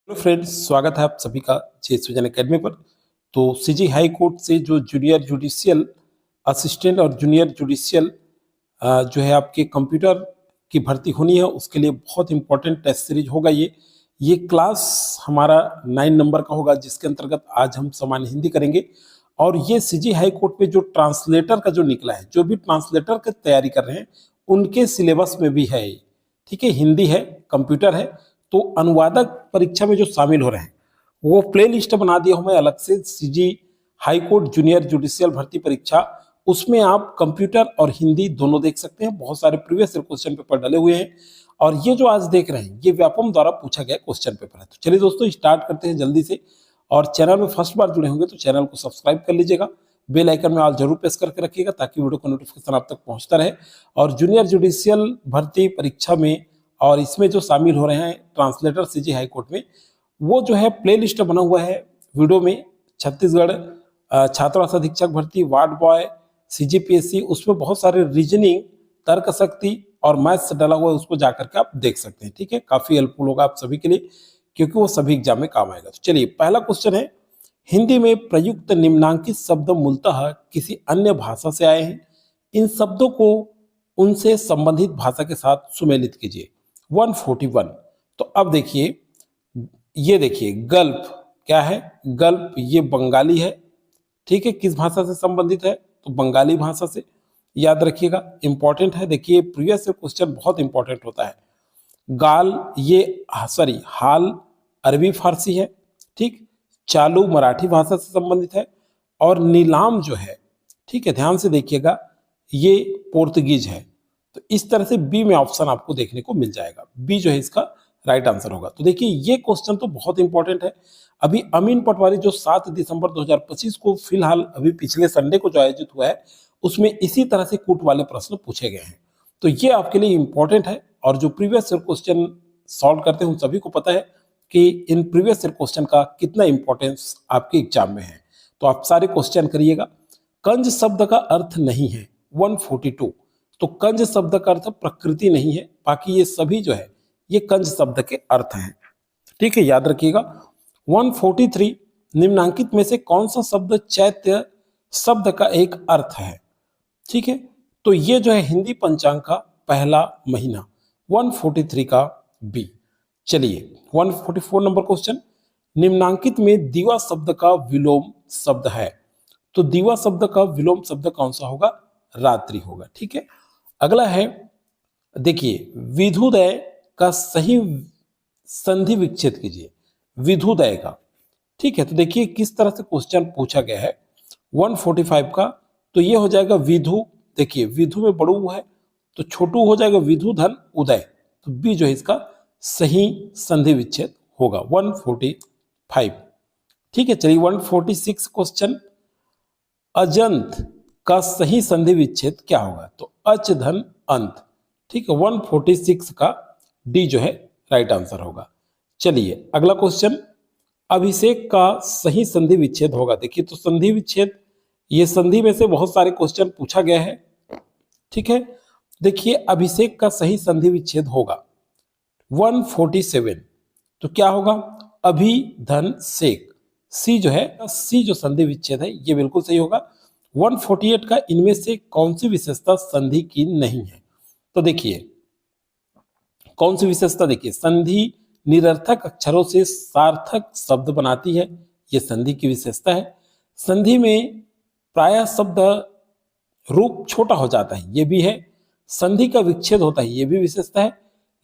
Hello friends, स्वागत है आप सभी का जे सृजन एकेडमी पर। तो सीजी हाई कोर्ट से जो जूनियर जुडिशियल असिस्टेंट और जूनियर जुडिशियल जो है आपके कंप्यूटर की भर्ती होनी है, उसके लिए बहुत इंपॉर्टेंट टेस्ट सीरीज होगा। ये क्लास हमारा 9 नंबर का होगा, जिसके अंतर्गत आज हम सामान्य हिंदी करेंगे। और ये सीजी हाई कोर्ट में जो ट्रांसलेटर का जो निकला है, जो भी ट्रांसलेटर की तैयारी कर रहे हैं उनके सिलेबस में भी है। ठीक है, हिंदी है, कंप्यूटर है। तो अनुवादक परीक्षा में जो शामिल हो रहे हैं वो प्ले लिस्ट बना दिया हूं मैं अलग से, CG high court junior judicial भर्ती परीक्षा। उसमें आप कंप्यूटर और हिंदी दोनों देख सकते हैं। बहुत सारे प्रीवियस क्वेश्चन पेपर डले हुए हैं और ये जो आज देख रहे हैं ये व्यापम द्वारा पूछा गया क्वेश्चन पेपर है। तो चलिए दोस्तों, स्टार्ट करते हैं जल्दी से। और चैनल में फर्स्ट बार जुड़े होंगे तो चैनल को सब्सक्राइब कर लीजिएगा, बेल आइकन में ऑल जरूर प्रेस करके रखिएगा ताकि वीडियो का नोटिफिकेशन आप तक पहुंचता रहे। और जूनियर जुडिशियल भर्ती परीक्षा में और इसमें जो शामिल हो रहे हैं ट्रांसलेटर सीजी हाई कोर्ट में, वो जो है प्ले लिस्ट बना हुआ है वीडियो में। छत्तीसगढ़ छात्रावास अधीक्षक भर्ती, वार्ड बॉय, सीजीपीएससी, उसमें बहुत सारे रीजनिंग, तर्क शक्ति और मैथ्स डला हुआ है, उसको जाकर के आप देख सकते हैं। ठीक है, काफी हेल्पफुल होगा आप सभी के लिए क्योंकि वो सभी एग्जाम में काम आएगा। तो चलिए, पहला क्वेश्चन है, हिंदी में प्रयुक्त निम्नांकित शब्द मूलतः किसी अन्य भाषा से आए हैं। इन शब्दों को उनसे संबंधित भाषा के साथ सुमेलित कीजिए। 141। तो अब देखिए, ये देखिए गल्फ क्या है, गल्फ ये बंगाली है। ठीक है, किस भाषा से संबंधित है तो बंगाली भाषा से, याद रखिएगा, इंपॉर्टेंट है। देखिए प्रीवियस क्वेश्चन बहुत इंपॉर्टेंट होता है। गाल ये सॉरी हाल अरबी फारसी है। ठीक, चालू मराठी भाषा से संबंधित है। और नीलाम जो है, ठीक है, ध्यान से देखिएगा, ये पोर्तुगीज है। तो इस तरह से बी में ऑप्शन आपको देखने को मिल जाएगा। बी जो है इसका राइट आंसर होगा। तो देखिए ये क्वेश्चन तो बहुत इंपॉर्टेंट है। अभी अमीन पटवारी जो 7 दिसंबर 2025 को फिलहाल अभी पिछले संडे को जो आयोजित हुआ है, उसमें इसी तरह से कूट वाले प्रश्न पूछे गए हैं। तो ये आपके लिए इंपॉर्टेंट है। और जो प्रीवियस ईयर क्वेश्चन सॉल्व करते हैं उन सभी को पता है कि इन प्रीवियस ईयर क्वेश्चन का कितना इंपॉर्टेंस आपके एग्जाम में है। तो आप सारे क्वेश्चन करिएगा। कंज शब्द का अर्थ नहीं है, 142। तो कंज शब्द का अर्थ प्रकृति नहीं है, बाकी ये सभी जो है ये कंज शब्द के अर्थ हैं। ठीक है, याद रखिएगा। 143, निम्नांकित में से कौन सा शब्द चैत्य शब्द का एक अर्थ है। ठीक है, तो ये जो है हिंदी पंचांग का पहला महीना, 143 का बी। चलिए 144 नंबर क्वेश्चन, निम्नांकित में दीवा शब्द का विलोम शब्द है। तो दीवा शब्द का विलोम शब्द कौन सा होगा, रात्रि होगा। ठीक है, अगला है, देखिए विधुदय का सही संधि विच्छेद कीजिए, विधुदय का। ठीक है, तो देखिए किस तरह से क्वेश्चन पूछा गया है 145 का। तो ये हो जाएगा विधु, देखिए विधु में बड़ू है तो छोटू हो जाएगा विधु धन उदय। तो बी जो है इसका सही संधि विच्छेद होगा 145। ठीक है, चलिए 146 क्वेश्चन, अजंत का सही संधि विच्छेद क्या होगा। तो अच धन अंत। ठीक है, 146 का डी जो है राइट आंसर होगा। चलिए अगला क्वेश्चन, अभिषेक का सही संधि विच्छेद होगा। देखिए तो संधि विच्छेद, ये संधि में से बहुत सारे क्वेश्चन पूछा गया है। ठीक है, देखिए अभिषेक का सही संधि विच्छेद होगा 147। तो क्या होगा, अभि धन शेख, सी जो है, सी जो संधि विच्छेद है ये बिल्कुल सही होगा। 148 का इनमें से कौन सी विशेषता संधि की नहीं है। तो देखिए कौन सी विशेषता, देखिए संधि निरर्थक अक्षरों से सार्थक शब्द बनाती है, ये संधि की विशेषता है। संधि में प्रायः शब्द रूप छोटा हो जाता है, ये भी है। संधि का विच्छेद होता है, ये भी विशेषता है।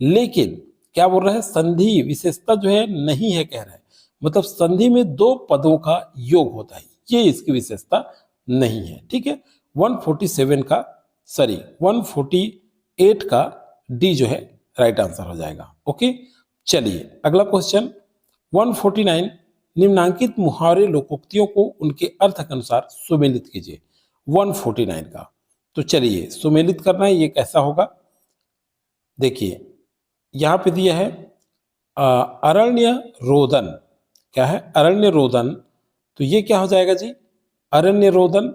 लेकिन क्या बोल रहा है, संधि विशेषता जो है नहीं है कह रहा है, मतलब संधि में दो पदों का योग होता है, ये इसकी विशेषता नहीं है। ठीक है, 147 का सॉरी 148 का डी जो है राइट आंसर हो जाएगा। ओके, चलिए अगला क्वेश्चन 149, निम्नांकित मुहावरे लोकोक्तियों को उनके अर्थ के अनुसार सुमेलित कीजिए 149 का। तो चलिए सुमेलित करना है, ये कैसा होगा, देखिए यहां पे दिया है अरण्य रोदन। क्या है, अरण्य रोदन। तो ये क्या हो जाएगा जी, अरण्य रोदन,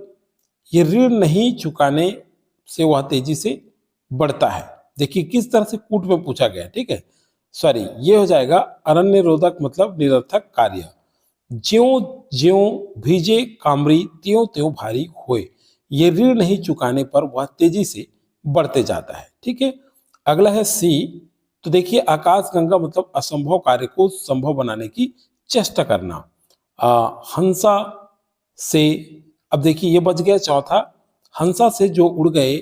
ये ऋण नहीं चुकाने से वह तेजी से बढ़ता है। देखिए किस तरह से कूट में पूछा गया। ठीक है, सॉरी, ये हो जाएगा अरण्य रोधक मतलब निरर्थक कार्य। ज्यों ज्यों भीजे कामरी त्यों त्यों भारी होए, ये ऋण नहीं चुकाने पर वह तेजी से बढ़ते जाता है। ठीक है, अगला है सी। तो देखिए आकाशगंगा मतलब असंभव कार्य को संभव बनाने की चेष्टा करना। हंसा से, अब देखिए ये बच गया चौथा, हंसा से जो उड़ गए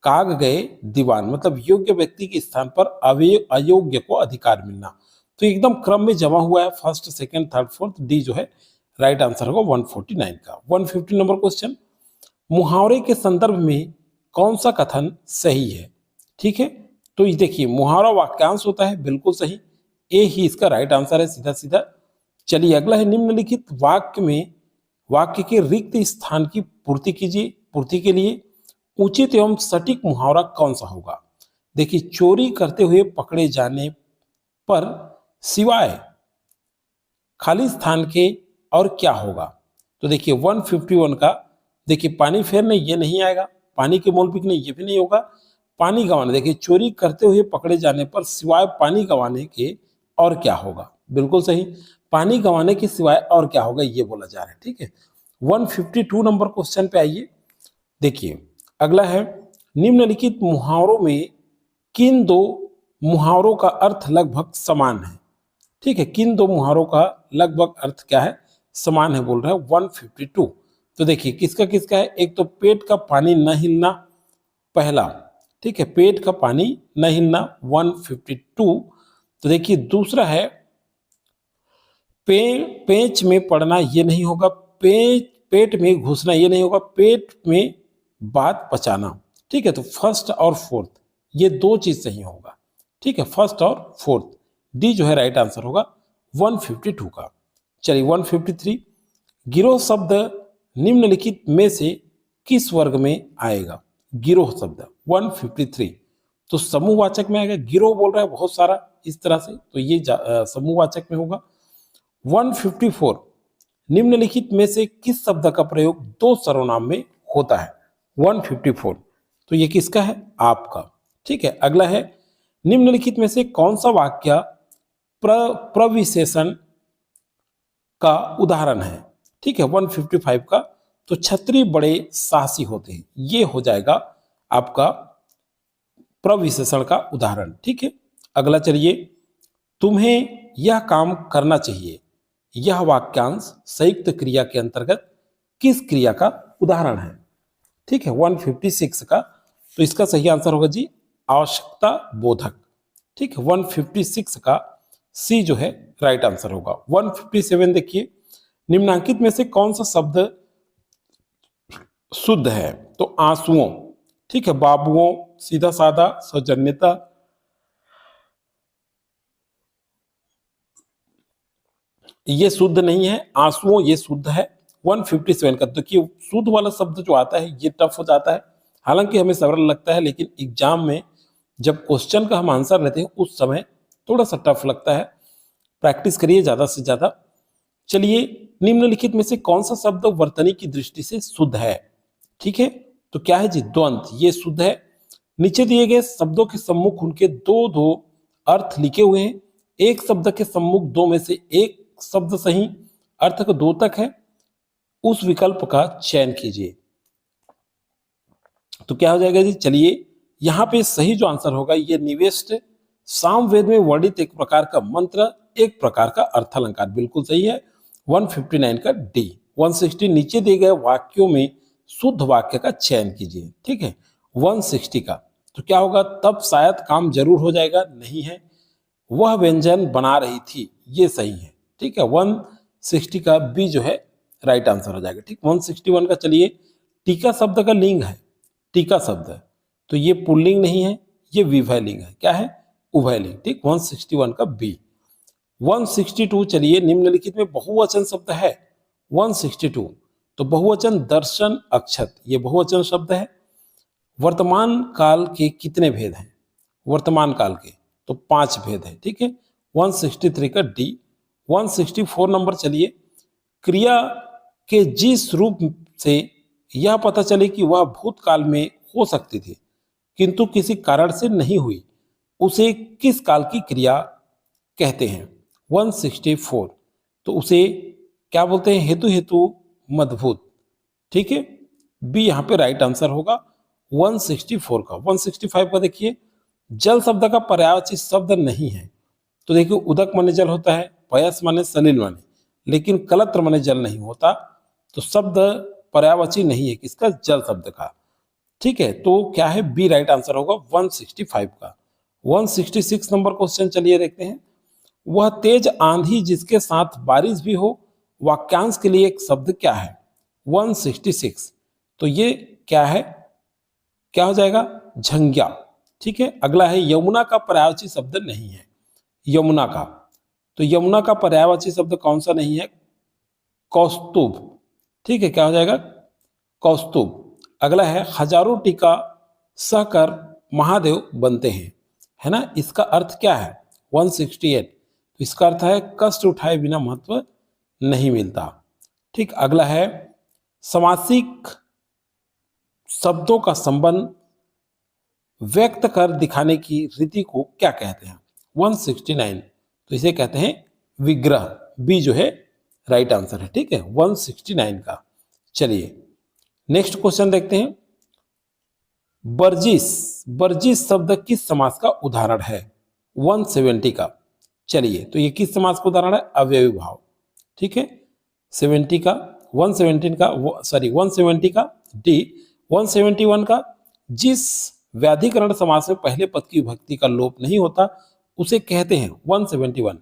काग गए दीवान, मतलब योग्य व्यक्ति के स्थान पर अयोग्य को अधिकार मिलना। तो एकदम क्रम में जमा हुआ है, first second third fourth, D जो है राइट आंसर होगा 149 का। 150 नंबर क्वेश्चन, मुहावरे के संदर्भ में कौन सा कथन सही है? ठीक है, तो ये देखिए मुहावरा वाक्यांश होता है, बिल्कुल सही, ए ही इसका राइट आंसर है सीधा सीधा। चलिए अगला है, निम्नलिखित वाक्य में वाक्य के रिक्त स्थान की पूर्ति कीजिए। पूर्ति के लिए उचित एवं सटीक मुहावरा कौन सा होगा? देखिए चोरी करते हुए पकड़े जाने पर सिवाय खाली स्थान के और क्या होगा? तो देखिए 151 का, देखिए पानी फेरने ये नहीं आएगा, पानी के मोल बिकने ये भी नहीं होगा, पानी गंवाने, देखिए चोरी करते हुए पकड़े जाने पर सिवाय पानी गंवाने के और क्या होगा? बिल्कुल सही, पानी गंवाने के सिवाय और क्या होगा ये बोला जा रहा है। ठीक है, 152 नंबर क्वेश्चन पे आइए। देखिए अगला है, निम्नलिखित मुहावरों में किन दो मुहावरों का अर्थ लगभग समान है? ठीक है, किन दो मुहावरों का लगभग अर्थ क्या है? समान है बोल रहा है 152। तो देखिए किसका किसका है, एक तो पेट का पानी न हिलना पहला, ठीक है, पेट का पानी न हिलना 152। तो देखिए दूसरा है पेंच में पड़ना, ये नहीं होगा, पेट में घुसना ये नहीं होगा, पेट में बात पचाना। ठीक है, तो फर्स्ट और फोर्थ ये दो चीज सही होगा। ठीक है, फर्स्ट और फोर्थ, डी जो है राइट आंसर होगा 152 का। चलिए 153, गिरोह शब्द निम्नलिखित में से किस वर्ग में आएगा? गिरोह शब्द 153, तो समूहवाचक में आएगा। गिरोह बोल रहा है बहुत सारा इस तरह से, तो ये समूहवाचक में होगा। 154, निम्नलिखित में से किस शब्द का प्रयोग दो सर्वनाम में होता है? 154, तो ये किसका है? आपका। ठीक है, अगला है, निम्नलिखित में से कौन सा वाक्य प्रविशेषण का उदाहरण है? ठीक है, 155 का, तो छत्री बड़े साहसी होते हैं, ये हो जाएगा आपका प्रविशेषण का उदाहरण। ठीक है, अगला चलिए, तुम्हें यह काम करना चाहिए, यह वाक्यांश संयुक्त क्रिया के अंतर्गत किस क्रिया का उदाहरण है? ठीक है, 156 का, तो इसका सही आंसर होगा जी आवश्यकता बोधक। ठीक है, 156 का सी जो है राइट आंसर होगा। 157 देखिए, निम्नांकित में से कौन सा शब्द शुद्ध है? तो आंसुओं, ठीक है, बाबुओं, सीधा साधा, सौजन्यता, ये शुद्ध नहीं है, आंसुओं ये शुद्ध है। 157 का, देखिए शुद्ध वाला शब्द जो आता है ये टफ हो जाता है, हालांकि हमें सरल लगता है, लेकिन एग्जाम में जब क्वेश्चन का हम आंसर लेते हैं उस समय थोड़ा सा टफ लगता है। प्रैक्टिस करिए ज्यादा से ज्यादा। चलिए, निम्नलिखित में से कौन सा शब्द वर्तनी की दृष्टि से शुद्ध है? ठीक है, तो क्या है जी? द्वंद्व, ये शुद्ध है। नीचे दिए गए शब्दों के सम्मुख उनके दो दो अर्थ लिखे हुए हैं, एक शब्द के सम्मुख दो में से एक शब्द सही अर्थ का दो तक है, उस विकल्प का चयन कीजिए। तो क्या हो जाएगा जी? चलिए यहां पे सही जो आंसर होगा ये निवेष्ट सामवेद में वर्णित एक प्रकार का मंत्र, एक प्रकार का अर्थ अलंकार, बिल्कुल सही है 159 का डी। 160, नीचे दिए गए वाक्यों में शुद्ध वाक्य का चयन कीजिए। ठीक है, 160 का, तो क्या होगा? तब शायद काम जरूर हो जाएगा, नहीं है, वह व्यंजन बना रही थी, ये सही है। ठीक है, 160 का बी जो है राइट आंसर हो जाएगा। ठीक, 161 का, चलिए टीका शब्द का लिंग है, टीका शब्द, तो ये पुल्लिंग नहीं है, ये विभय लिंग है, क्या है? उभय लिंग। ठीक, 161 का बी। 162, चलिए निम्नलिखित में बहुवचन शब्द है 162, तो बहुवचन दर्शन अक्षत, ये बहुवचन शब्द है। वर्तमान काल के कितने भेद हैं? वर्तमान काल के तो 5 भेद है। ठीक है, 163 का डी। 164 नंबर, चलिए क्रिया के जिस रूप से यह पता चले कि वह भूतकाल में हो सकती थी किंतु किसी कारण से नहीं हुई, उसे किस काल की क्रिया कहते हैं? 164, तो उसे क्या बोलते हैं? हेतु हेतु मदभूत। ठीक है, बी यहाँ पे राइट आंसर होगा 164 का। 165 का देखिए, जल शब्द का पर्यायवाची शब्द नहीं है। तो देखिए, उदक माने जल होता है, पयस माने सलिल माने, लेकिन कलत्र माने जल नहीं होता। तो शब्द पर्यायवाची नहीं है किसका? जल शब्द का। ठीक है, तो क्या है? बी राइट आंसर होगा 165 का। 166 नंबर क्वेश्चन चलिए देखते हैं। वह तेज आंधी जिसके साथ बारिश भी हो, वाक्यांश के लिए एक शब्द क्या है? 166, तो ये क्या है? क्या हो जाएगा? झंझा। ठीक है, अगला है यमुना का पर्यायवाची शब्द नहीं है। यमुना का, तो यमुना का पर्यायवाची शब्द कौन सा नहीं है? कौस्तुभ। ठीक है, क्या हो जाएगा? कौस्तुभ। अगला है हजारों टीका सहकर महादेव बनते हैं, है ना? इसका अर्थ क्या है? 168, तो इसका अर्थ है कष्ट उठाए बिना महत्व नहीं मिलता। ठीक, अगला है समासिक शब्दों का संबंध व्यक्त कर दिखाने की रीति को क्या कहते हैं? 169, तो इसे कहते हैं विग्रह। बी जो है राइट आंसर है। ठीक है, 169 का। चलिए नेक्स्ट क्वेश्चन देखते हैं। बर्जिस, बर्जिस शब्द किस समास का उदाहरण है? 170 का। चलिए, तो ये किस समास का उदाहरण है? अव्ययी भाव। ठीक है, 70 का, 117 का, सॉरी 170 का डी। 171 का, जिस व्याधिकरण समास में पहले पद की विभक्ति का लोप नहीं होता उसे कहते हैं 171,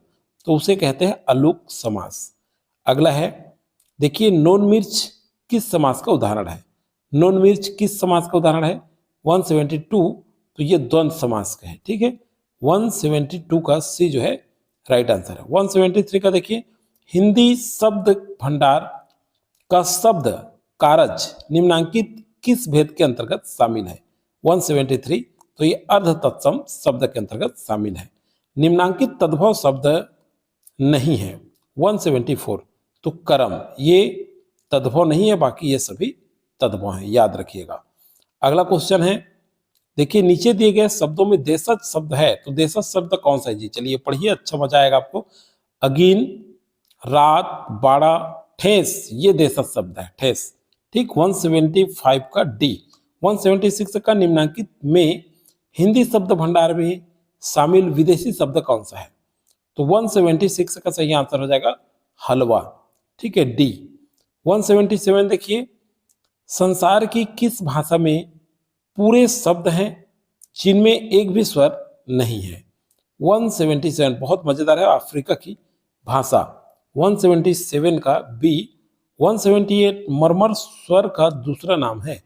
तो उसे कहते हैं अलुक समास। अगला है देखिए, नॉन मिर्च किस समास का उदाहरण है? नॉन मिर्च किस समास का उदाहरण है? 172, तो ये द्वंद्व समास का है। ठीक है, 172 का सी जो है राइट आंसर है। 173 का देखिए, हिंदी शब्द भंडार का शब्द कारज निम्नांकित किस भेद के अंतर्गत शामिल है? 173, तो ये अर्ध तत्सम शब्द के अंतर्गत शामिल है। निम्नांकित तद्भव शब्द नहीं है। 174, तो कर्म, ये तद्भव नहीं है, बाकी ये सभी तद्भव हैं, याद रखिएगा। अगला क्वेश्चन है, देखिए नीचे दिए गए शब्दों में देशज शब्द है, तो देशज शब्द कौन सा है जी? चलिए पढ़िए, अच्छा मजा आएगा आपको। अगीन, रात, बाड़ा, ठेस, ये देशज शब्द है, ठेस। ठीक, 175 का डी। 176 का निम्नांकित में हिंदी शब्द भंडार में शामिल विदेशी शब्द कौन सा है? तो 176 का सही आंसर हो जाएगा हलवा। ठीक है, डी। 177 देखिए, संसार की किस भाषा में पूरे शब्द हैं जिनमें एक भी स्वर नहीं है? 177 बहुत मजेदार है, अफ्रीका की भाषा। 177 का बी। 178 मरमर स्वर का दूसरा नाम है।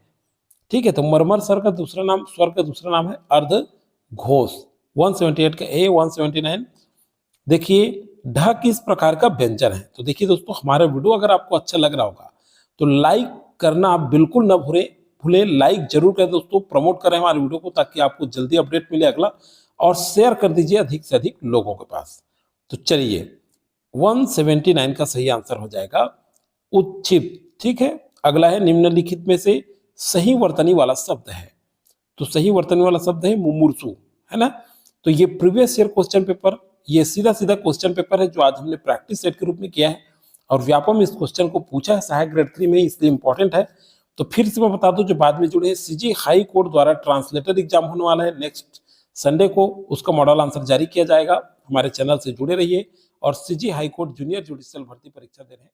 ठीक है, तो मरमर स्वर का दूसरा नाम, स्वर का दूसरा नाम है अर्ध घोष। 178 का ए। 179 देखिए, ढ किस प्रकार का व्यंजन है? तो देखिए दोस्तों, हमारा वीडियो अगर आपको अच्छा लग रहा होगा तो लाइक करना आप बिल्कुल ना भूले, लाइक जरूर करें दोस्तों, प्रमोट करें हमारे वीडियो को ताकि आपको जल्दी अपडेट मिले अगला, और शेयर कर दीजिए अधिक से अधिक लोगों के पास। तो चलिए 179 का सही आंसर हो जाएगा उत्क्षिप्त। ठीक है, अगला है निम्नलिखित में से सही वर्तनी वाला शब्द है, तो सही वर्तनी वाला शब्द है मुमूर्षु, है ना? तो ये प्रीवियस ईयर क्वेश्चन पेपर, ये सीधा सीधा क्वेश्चन पेपर है जो आज हमने प्रैक्टिस सेट के रूप में किया है, और व्यापम में इस क्वेश्चन को पूछा है सहायक ग्रेड 3 में, इसलिए इंपॉर्टेंट है। तो फिर से मैं बता दूं, जो बाद में जुड़े हैं, सीजी हाई कोर्ट द्वारा ट्रांसलेटर एग्जाम होने वाला है नेक्स्ट संडे को, उसका मॉडल आंसर जारी किया जाएगा। हमारे चैनल से जुड़े रहिए, और CG high court junior judicial भर्ती परीक्षा दे रहे हैं।